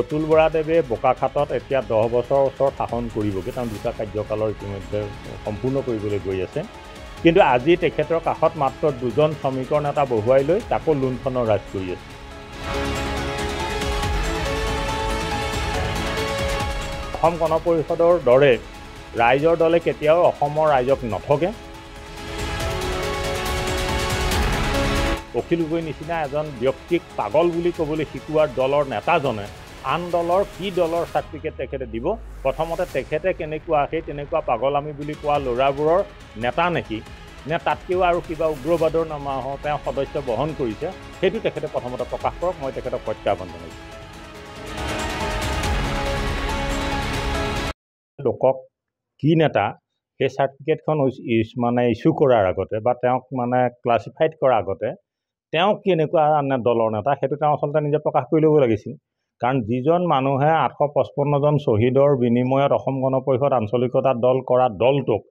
অতুল বৰাদেৱে বোকাখাতত এতিয়া 10 বছৰৰ ওচৰত শাসন কৰিবগৈ, তেওঁ দুটা কাৰ্যকালৰ ইতিমধ্যে সম্পূৰ্ণ কৰিবলৈ গৈ আছে। কিন্তু আজি তেখেতৰ কাষত মাত্ৰ দুজন শ্ৰমিকৰ নেতা বহুৱাই লৈ তাকো লুণ্ঠনৰ ৰাজ কৰি আছে। অসম গণ পৰিষদৰ দৰে ৰাইজৰ দলে কেতিয়াও অসমৰ ৰাইজক নঠগে। অখিল গগৈ নিচিনা এজন ব্যক্তিক পাগল বুলি ক'বলৈ শিকোৱাৰ দলৰ নেতাজনে আন দলৰ কি দলৰ চাৰ্টিফিকেট তেখেতে দিব? প্ৰথমতে তেখেতে কেনেকুৱা সেই তেনেকুৱা পাগলামী বুলি কোৱা ল'ৰাবোৰৰ নেতা নেকি, নে তাতকৈও আৰু কিবা উগ্ৰবাদৰ নামত তেওঁ সদস্য বহন কৰিছে, সেইটো তেখেতে প্ৰথমতে প্ৰকাশ কৰক। মই তেখেতক প্ৰত্যাহ্বান জনাইছোঁ। লোকক কি নেতা সেই চাৰ্টিফিকেটখন ইছ্যু কৰাৰ আগতে বা তেওঁক ক্লাছিফাইড কৰাৰ আগতে তেওঁ কেনেকুৱা দলৰ নেতা সেইটো তেওঁ আচলতে নিজে প্ৰকাশ কৰি ল'ব লাগিছিল। কাৰণ যিজন মানুহে 855জন শ্বহীদৰ বিনিময়ত অসম গণ পৰিষদ আঞ্চলিকতা দল কৰা দলটোক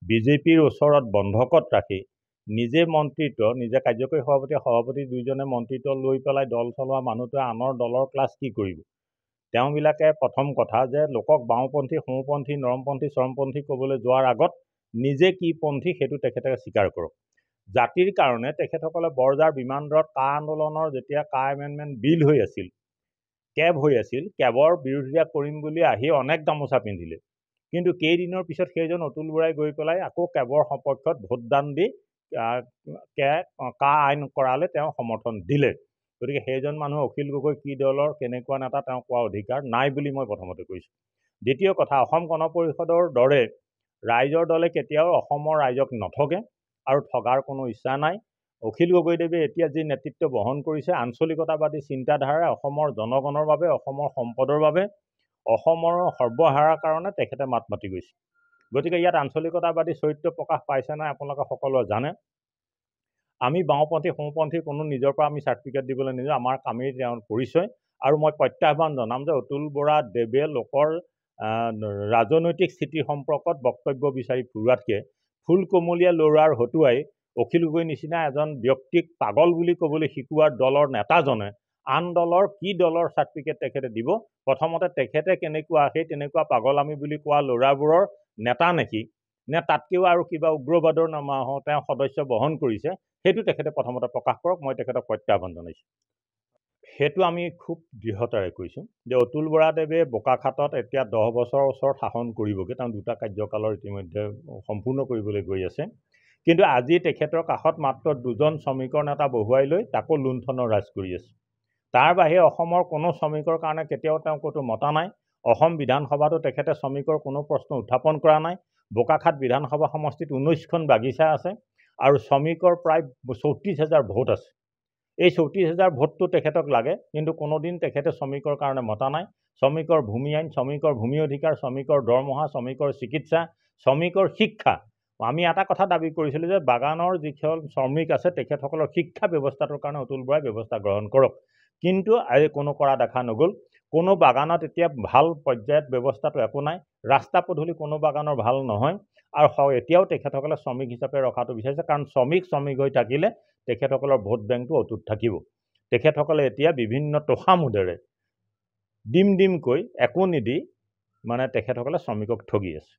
বিজেপিৰ ওচৰত বন্ধকত ৰাখি নিজে মন্ত্ৰিত্ব, নিজে কাৰ্যকৰী সভাপতি দুইজনে মন্ত্ৰিত্ব লৈ পেলাই দল চলোৱা মানুহটোৱে আনৰ দলৰ ক্লাছ কি কৰিব? তেওঁবিলাকে প্ৰথম কথা যে লোকক বাওঁপন্থী, সোঁপন্থী, নৰমপন্থী, চৰমপন্থী ক'বলৈ যোৱাৰ আগত নিজে কি পন্থী সেইটো তেখেতে স্বীকাৰ কৰক। জাতিৰ কাৰণে তেখেতসকলে বৰজাৰ বিমানদৰত কা আন্দোলনৰ যেতিয়া কা এমেণ্ডমেণ্ট বিল হৈ আছিল, কেব হৈ আছিল, কেবৰ বিৰোধিতা কৰিম বুলি আহি অনেক গামোচা পিন্ধিলে। কিন্তু কেইদিনৰ পিছত সেইজন অতুল বৰাই গৈ পেলাই আকৌ কেবৰ সপক্ষত ভোটদান দি কা আইন কৰালে তেওঁ সমৰ্থন দিলে। গতিকে সেইজন মানুহ অখিল গগৈ কি দলৰ কেনেকুৱা নেতা তেওঁ কোৱা অধিকাৰ নাই বুলি মই প্ৰথমতে কৈছোঁ। দ্বিতীয় কথা, অসম গণ পৰিষদৰ দৰে ৰাইজৰ দলে কেতিয়াও অসমৰ ৰাইজক নঠগে আৰু ঠগাৰ কোনো ইচ্ছা নাই। অখিল গগৈদেৱে এতিয়া যি নেতৃত্ব বহন কৰিছে আঞ্চলিকতাবাদী চিন্তাধাৰাৰে অসমৰ জনগণৰ বাবে, অসমৰ সম্পদৰ বাবে, অসমৰ সৰ্বহাৰাৰ কাৰণে তেখেতে মাত মাতি গৈছে। গতিকে ইয়াত আঞ্চলিকতাবাদী চৰিত্ৰ প্ৰকাশ পাইছে নাই আপোনালোকে সকলোৱে জানে। আমি বাওঁপন্থী, সোঁপন্থী কোনো নিজৰ পৰা আমি চাৰ্টিফিকেট দিবলৈ নিদিওঁ, আমাৰ কামেই তেওঁৰ পৰিচয়। আৰু মই প্ৰত্যাহ্বান জনাম যে অতুল বৰাদেৱে লোকৰ ৰাজনৈতিক স্থিতি সম্পৰ্কত বক্তব্য বিচাৰি ফুৰোৱাতকৈ ফুলকমলীয়া ল'ৰাৰ হতুৱাই অখিল গগৈ নিচিনা এজন ব্যক্তিক পাগল বুলি ক'বলৈ শিকোৱাৰ দলৰ নেতাজনে আন দলৰ কি দলৰ চাৰ্টিফিকেট তেখেতে দিব? প্ৰথমতে তেখেতে কেনেকুৱা সেই তেনেকুৱা পাগলামী বুলি কোৱা ল'ৰাবোৰৰ নেতা নেকি, নে তাতকৈও আৰু কিবা উগ্ৰবাদৰ নামত তেওঁ সদস্য বহন কৰিছে, সেইটো তেখেতে প্ৰথমতে প্ৰকাশ কৰক। মই তেখেতক প্ৰত্যাহ্বান জনাইছোঁ। সেইটো আমি খুব দৃঢ়তাৰে কৈছোঁ যে অতুল বৰাদেৱে বোকাখাতত এতিয়া 10 বছৰৰ ওচৰত শাসন কৰিবগৈ, তেওঁ দুটা কাৰ্যকালৰ ইতিমধ্যে সম্পূৰ্ণ কৰিবলৈ গৈ আছে। কিন্তু আজি তেখেতৰ কাষত মাত্ৰ দুজন শ্ৰমিকৰ নেতা বহুৱাই লৈ তাকো লুণ্ঠনৰ ৰাজ কৰি আছে। তাৰ বাহিৰে অসমৰ কোনো শ্ৰমিকৰ কাৰণে কেতিয়াও তেওঁ ক'তো মতা নাই। অসম বিধানসভাতো তেখেতে শ্ৰমিকৰ কোনো প্ৰশ্ন উত্থাপন কৰা নাই। বোকাখাত বিধানসভা সমষ্টিত 19খন বাগিচা আছে আৰু শ্ৰমিকৰ প্ৰায় 34,000 ভোট আছে। এই 34,000 ভোটটো তেখেতক লাগে, কিন্তু কোনোদিন তেখেতে শ্ৰমিকৰ কাৰণে মতা নাই। শ্ৰমিকৰ ভূমি আইন, শ্ৰমিকৰ ভূমি অধিকাৰ, শ্ৰমিকৰ দৰমহা, শ্ৰমিকৰ চিকিৎসা, শ্ৰমিকৰ শিক্ষা। আমি এটা কথা দাবী কৰিছিলোঁ যে বাগানৰ যিখন শ্ৰমিক আছে তেখেতসকলৰ শিক্ষা ব্যৱস্থাটোৰ কাৰণে অতুল বৰাই ব্যৱস্থা গ্ৰহণ কৰক। কিন্তু আজি কোনো কৰা দেখা নগ'ল। কোনো বাগানত এতিয়া ভাল পৰ্যায়ত ব্যৱস্থাটো একো নাই। ৰাস্তা পদূলি কোনো বাগানৰ ভাল নহয়। আৰু এতিয়াও তেখেতসকলে শ্ৰমিক হিচাপে ৰখাটো বিচাৰিছে, কাৰণ শ্ৰমিক হৈ থাকিলে তেখেতসকলৰ ভোট বেংকটো অটুট থাকিব। তেখেতসকলে এতিয়া বিভিন্ন তোষামোদেৰে ডিমকৈ একো নিদি তেখেতসকলে শ্ৰমিকক ঠগি আছে।